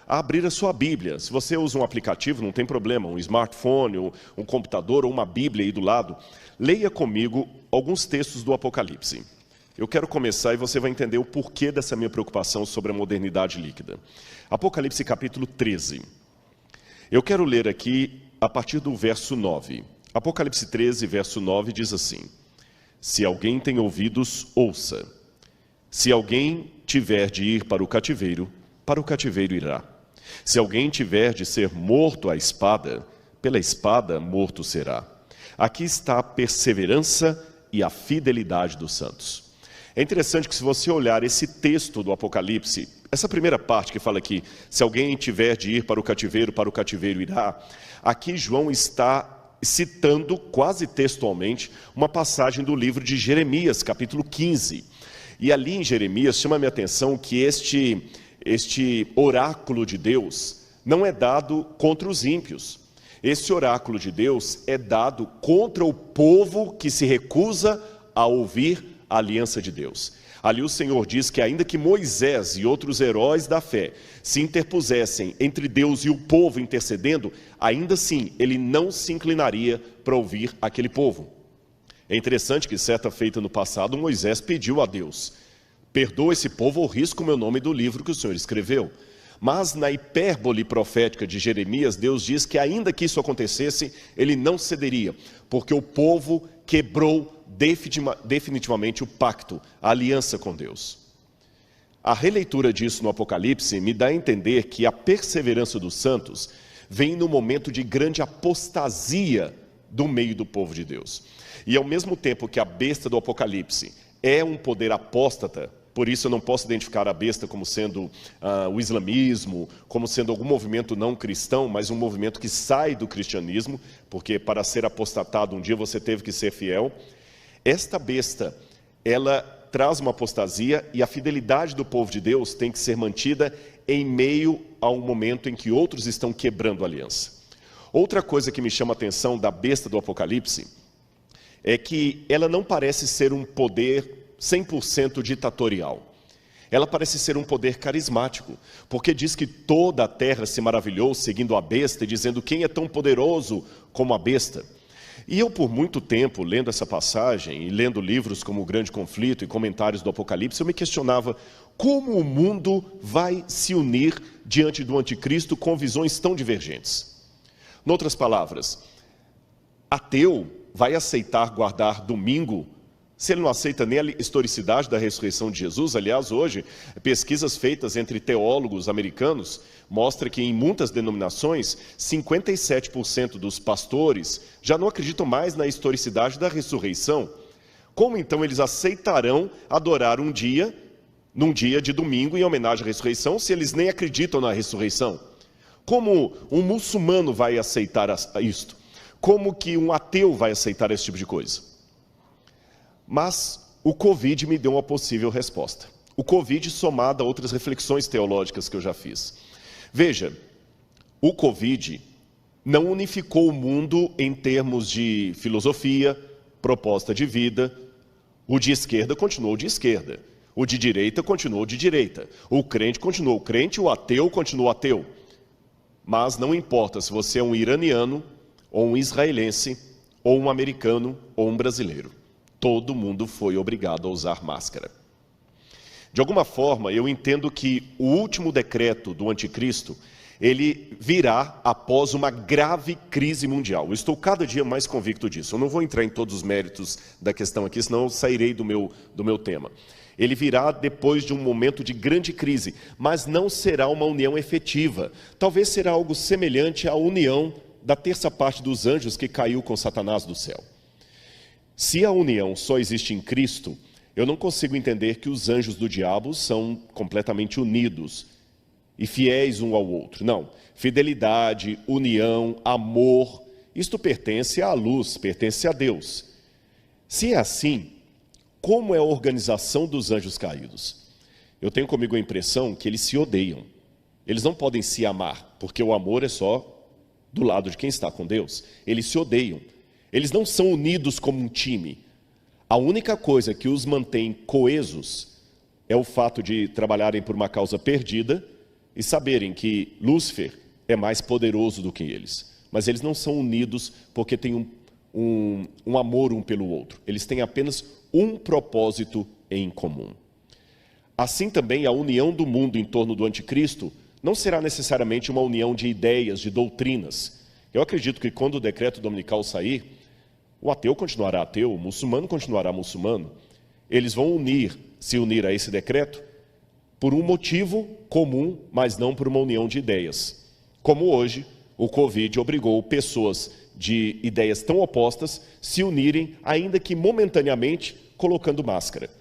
a abrir a sua Bíblia. Se você usa um aplicativo, não tem problema, um smartphone, um computador ou uma Bíblia aí do lado, leia comigo alguns textos do Apocalipse. Eu quero começar e você vai entender o porquê dessa minha preocupação sobre a modernidade líquida. Apocalipse capítulo 13. Eu quero ler aqui a partir do verso 9. Apocalipse 13, verso 9 diz assim: Se alguém tem ouvidos, ouça. Se alguém tiver de ir para o cativeiro irá. Se alguém tiver de ser morto à espada, pela espada morto será. Aqui está a perseverança e a fidelidade dos santos. É interessante que se você olhar esse texto do Apocalipse, essa primeira parte que fala aqui, se alguém tiver de ir para o cativeiro irá, aqui João está citando quase textualmente uma passagem do livro de Jeremias, capítulo 15. E ali em Jeremias chama a minha atenção que este oráculo de Deus não é dado contra os ímpios. Esse oráculo de Deus é dado contra o povo que se recusa a ouvir a aliança de Deus. Ali o Senhor diz que ainda que Moisés e outros heróis da fé se interpusessem entre Deus e o povo intercedendo, ainda assim ele não se inclinaria para ouvir aquele povo. É interessante que certa feita no passado Moisés pediu a Deus: perdoa esse povo ou risco o meu nome do livro que o Senhor escreveu. Mas na hipérbole profética de Jeremias, Deus diz que ainda que isso acontecesse, ele não cederia, porque o povo quebrou definitivamente o pacto, a aliança com Deus. A releitura disso no Apocalipse me dá a entender que a perseverança dos santos vem no momento de grande apostasia do meio do povo de Deus. E ao mesmo tempo que a besta do Apocalipse é um poder apóstata, por isso eu não posso identificar a besta como sendo o islamismo, como sendo algum movimento não cristão, mas um movimento que sai do cristianismo, porque para ser apostatado um dia você teve que ser fiel. Esta besta, ela traz uma apostasia e a fidelidade do povo de Deus tem que ser mantida em meio a um momento em que outros estão quebrando a aliança. Outra coisa que me chama a atenção da besta do Apocalipse é que ela não parece ser um poder 100% ditatorial. Ela parece ser um poder carismático, porque diz que toda a terra se maravilhou seguindo a besta e dizendo: quem é tão poderoso como a besta? E eu, por muito tempo, lendo essa passagem e lendo livros como O Grande Conflito e comentários do Apocalipse, eu me questionava como o mundo vai se unir diante do anticristo com visões tão divergentes. Em outras palavras, ateu vai aceitar guardar domingo se ele não aceita nem a historicidade da ressurreição de Jesus? Aliás, hoje, pesquisas feitas entre teólogos americanos mostram que em muitas denominações, 57% dos pastores já não acreditam mais na historicidade da ressurreição. Como então eles aceitarão adorar num dia de domingo em homenagem à ressurreição, se eles nem acreditam na ressurreição? Como um muçulmano vai aceitar isto? Como que um ateu vai aceitar esse tipo de coisa? Mas o Covid me deu uma possível resposta. O Covid somado a outras reflexões teológicas que eu já fiz. Veja, o Covid não unificou o mundo em termos de filosofia, proposta de vida. O de esquerda continuou de esquerda. O de direita continuou de direita. O crente continuou crente, o ateu continuou ateu. Mas não importa se você é um iraniano, ou um israelense, ou um americano, ou um brasileiro. Todo mundo foi obrigado a usar máscara. De alguma forma, eu entendo que o último decreto do anticristo, ele virá após uma grave crise mundial. Eu estou cada dia mais convicto disso. Eu não vou entrar em todos os méritos da questão aqui, senão eu sairei do meu tema. Ele virá depois de um momento de grande crise, mas não será uma união efetiva. Talvez será algo semelhante à união da terça parte dos anjos que caiu com Satanás do céu. Se a união só existe em Cristo, eu não consigo entender que os anjos do diabo são completamente unidos e fiéis um ao outro. Não. Fidelidade, união, amor, isto pertence à luz, pertence a Deus. Se é assim, como é a organização dos anjos caídos? Eu tenho comigo a impressão que eles se odeiam. Eles não podem se amar, porque o amor é só do lado de quem está com Deus. Eles se odeiam. Eles não são unidos como um time. A única coisa que os mantém coesos é o fato de trabalharem por uma causa perdida e saberem que Lúcifer é mais poderoso do que eles. Mas eles não são unidos porque têm um amor um pelo outro. Eles têm apenas um propósito em comum. Assim também a união do mundo em torno do anticristo não será necessariamente uma união de ideias, de doutrinas. Eu acredito que quando o decreto dominical sair, o ateu continuará ateu, o muçulmano continuará muçulmano. Eles vão se unir a esse decreto por um motivo comum, mas não por uma união de ideias. Como hoje, o Covid obrigou pessoas de ideias tão opostas se unirem, ainda que momentaneamente, colocando máscara.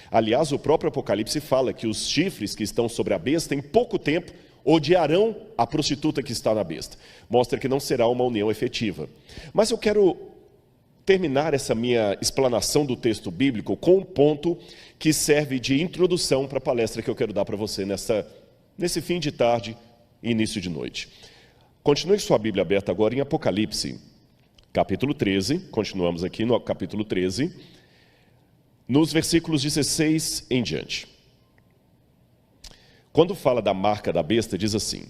Aliás, o próprio Apocalipse fala que os chifres que estão sobre a besta, em pouco tempo, odiarão a prostituta que está na besta. Mostra que não será uma união efetiva. Mas eu quero terminar essa minha explanação do texto bíblico com um ponto que serve de introdução para a palestra que eu quero dar para você nesse fim de tarde e início de noite. Continue sua Bíblia aberta agora em Apocalipse, capítulo 13, continuamos aqui no capítulo 13, nos versículos 16 em diante. Quando fala da marca da besta, diz assim: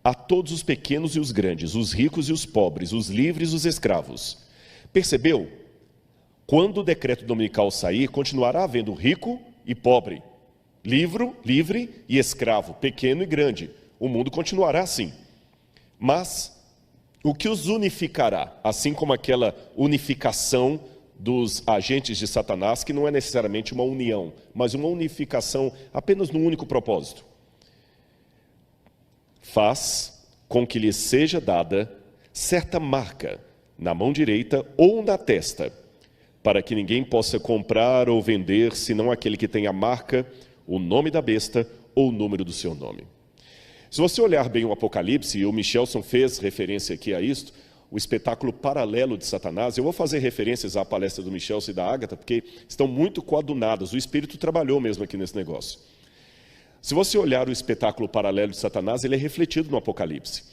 a todos os pequenos e os grandes, os ricos e os pobres, os livres e os escravos. Percebeu? Quando o decreto dominical sair, continuará havendo rico e pobre, livre e escravo, pequeno e grande. O mundo continuará assim. Mas o que os unificará, assim como aquela unificação dos agentes de Satanás, que não é necessariamente uma união, mas uma unificação apenas num único propósito, faz com que lhe seja dada certa marca na mão direita ou na testa, para que ninguém possa comprar ou vender, senão aquele que tem a marca, o nome da besta ou o número do seu nome. Se você olhar bem o Apocalipse, e o Michelson fez referência aqui a isto, o espetáculo paralelo de Satanás, eu vou fazer referências à palestra do Michelson e da Ágata, porque estão muito coadunadas, o Espírito trabalhou mesmo aqui nesse negócio. Se você olhar o espetáculo paralelo de Satanás, ele é refletido no Apocalipse.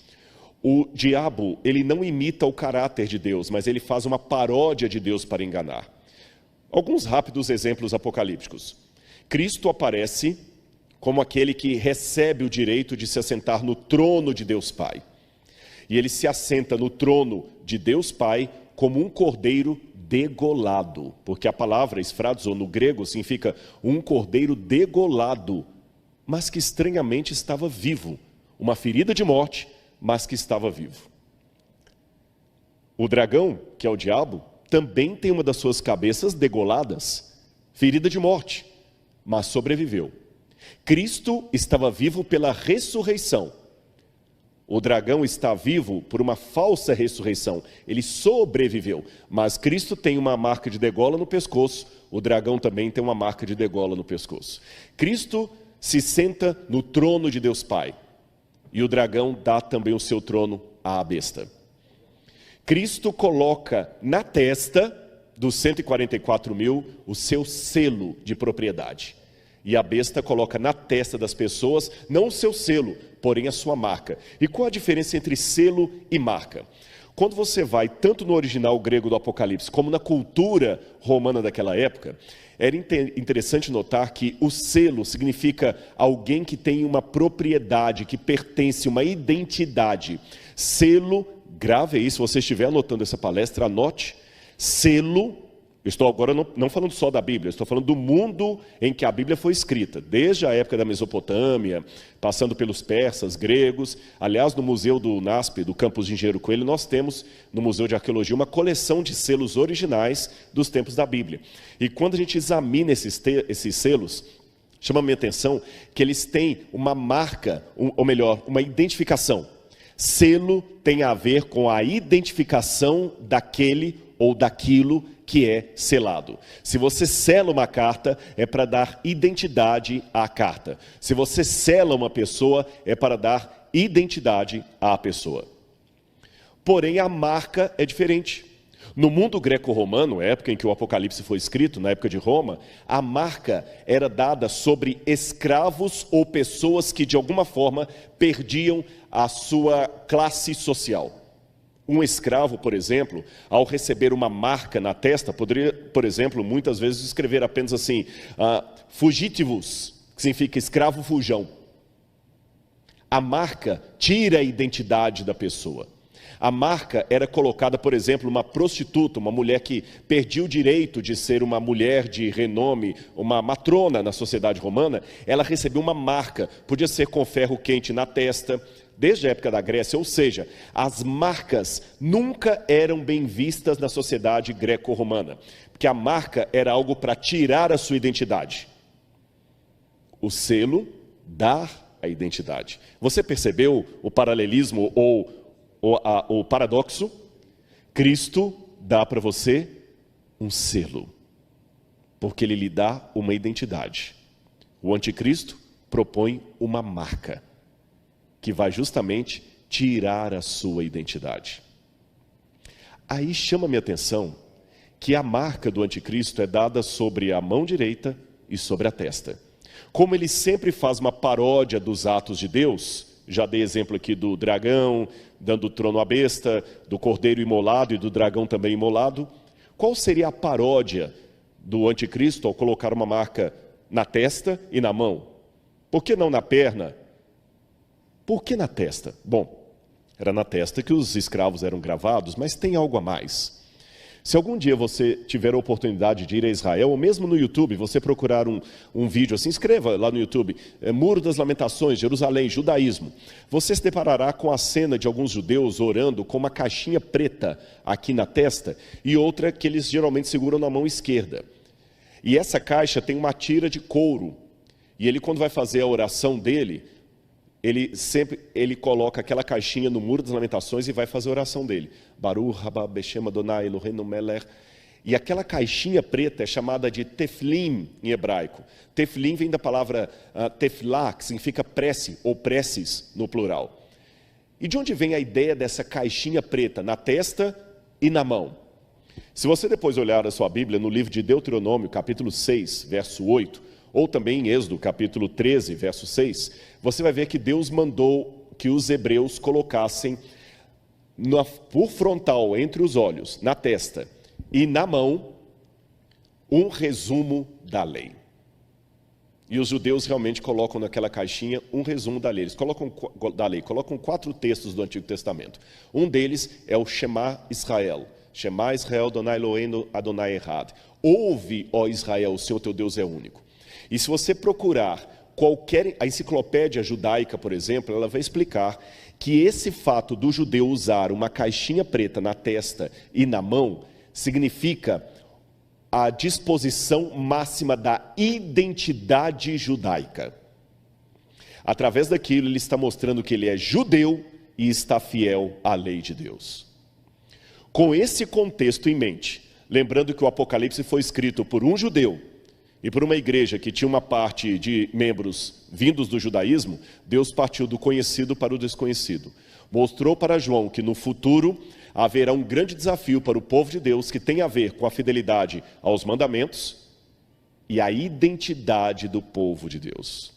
O diabo, ele não imita o caráter de Deus, mas ele faz uma paródia de Deus para enganar. Alguns rápidos exemplos apocalípticos. Cristo aparece como aquele que recebe o direito de se assentar no trono de Deus Pai. E ele se assenta no trono de Deus Pai como um cordeiro degolado, porque a palavra esfrazo no grego significa um cordeiro degolado, mas que estranhamente estava vivo, uma ferida de morte, mas que estava vivo. O dragão, que é o diabo, também tem uma das suas cabeças degoladas, ferida de morte, mas sobreviveu. Cristo estava vivo pela ressurreição. O dragão está vivo por uma falsa ressurreição. Ele sobreviveu, mas Cristo tem uma marca de degola no pescoço, o dragão também tem uma marca de degola no pescoço. Cristo se senta no trono de Deus Pai, e o dragão dá também o seu trono à besta. Cristo coloca na testa dos 144 mil o seu selo de propriedade. E a besta coloca na testa das pessoas, não o seu selo, porém a sua marca. E qual a diferença entre selo e marca? Quando você vai tanto no original grego do Apocalipse, como na cultura romana daquela época, era interessante notar que o selo significa alguém que tem uma propriedade, que pertence, uma identidade. Selo, grave aí, se você estiver anotando essa palestra, anote, selo. Eu estou agora não falando só da Bíblia, estou falando do mundo em que a Bíblia foi escrita, desde a época da Mesopotâmia, passando pelos persas, gregos. Aliás, no Museu do NASP, do campus de Engenheiro Coelho, nós temos no Museu de Arqueologia uma coleção de selos originais dos tempos da Bíblia. E quando a gente examina esses selos, chama a minha atenção que eles têm uma marca, ou melhor, uma identificação. Selo tem a ver com a identificação daquele ou daquilo que é selado. Se você sela uma carta, é para dar identidade à carta. Se você sela uma pessoa, é para dar identidade à pessoa. Porém, a marca é diferente. No mundo greco-romano, época em que o Apocalipse foi escrito, na época de Roma, a marca era dada sobre escravos ou pessoas que de alguma forma perdiam a sua classe social. Um escravo, por exemplo, ao receber uma marca na testa, poderia, por exemplo, muitas vezes escrever apenas assim, fugitivus, que significa escravo fujão. A marca tira a identidade da pessoa. A marca era colocada, por exemplo, uma prostituta, uma mulher que perdia o direito de ser uma mulher de renome, uma matrona na sociedade romana, ela recebeu uma marca, podia ser com ferro quente na testa, desde a época da Grécia, ou seja, as marcas nunca eram bem vistas na sociedade greco-romana, porque a marca era algo para tirar a sua identidade. O selo dá a identidade. Você percebeu o paralelismo ou o paradoxo? Cristo dá para você um selo, porque ele lhe dá uma identidade. O anticristo propõe uma marca, que vai justamente tirar a sua identidade. Aí chama minha atenção que a marca do anticristo é dada sobre a mão direita e sobre a testa. Como ele sempre faz uma paródia dos atos de Deus, já dei exemplo aqui do dragão, dando o trono à besta, do cordeiro imolado e do dragão também imolado. Qual seria a paródia do anticristo ao colocar uma marca na testa e na mão? Por que não na perna? Por que na testa? Bom, era na testa que os escravos eram gravados, mas tem algo a mais. Se algum dia você tiver a oportunidade de ir a Israel, ou mesmo no YouTube, você procurar um vídeo assim, escreva lá no YouTube, Muro das Lamentações, Jerusalém, judaísmo. Você se deparará com a cena de alguns judeus orando com uma caixinha preta aqui na testa e outra que eles geralmente seguram na mão esquerda. E essa caixa tem uma tira de couro. E ele, quando vai fazer a oração dele, ele coloca aquela caixinha no Muro das Lamentações e vai fazer a oração dele. Baruch haba Beshem Adonai Eloheinu melech. E aquela caixinha preta é chamada de teflim em hebraico. Teflim vem da palavra tefilá, que significa prece ou preces no plural. E de onde vem a ideia dessa caixinha preta na testa e na mão? Se você depois olhar a sua Bíblia no livro de Deuteronômio, capítulo 6, verso 8, ou também em Êxodo, capítulo 13, verso 6, você vai ver que Deus mandou que os hebreus colocassem por frontal, entre os olhos, na testa e na mão, um resumo da lei. E os judeus realmente colocam naquela caixinha um resumo da lei. Eles colocam 4 textos do Antigo Testamento. Um deles é o Shema Israel. Shema Israel, Adonai Eloheinu, Adonai Echad. Ouve, ó Israel, o Senhor teu Deus é único. E se você procurar a enciclopédia judaica, por exemplo, ela vai explicar que esse fato do judeu usar uma caixinha preta na testa e na mão significa a disposição máxima da identidade judaica. Através daquilo, ele está mostrando que ele é judeu e está fiel à lei de Deus. Com esse contexto em mente, lembrando que o Apocalipse foi escrito por um judeu, e por uma igreja que tinha uma parte de membros vindos do judaísmo, Deus partiu do conhecido para o desconhecido. Mostrou para João que no futuro haverá um grande desafio para o povo de Deus que tem a ver com a fidelidade aos mandamentos e a identidade do povo de Deus.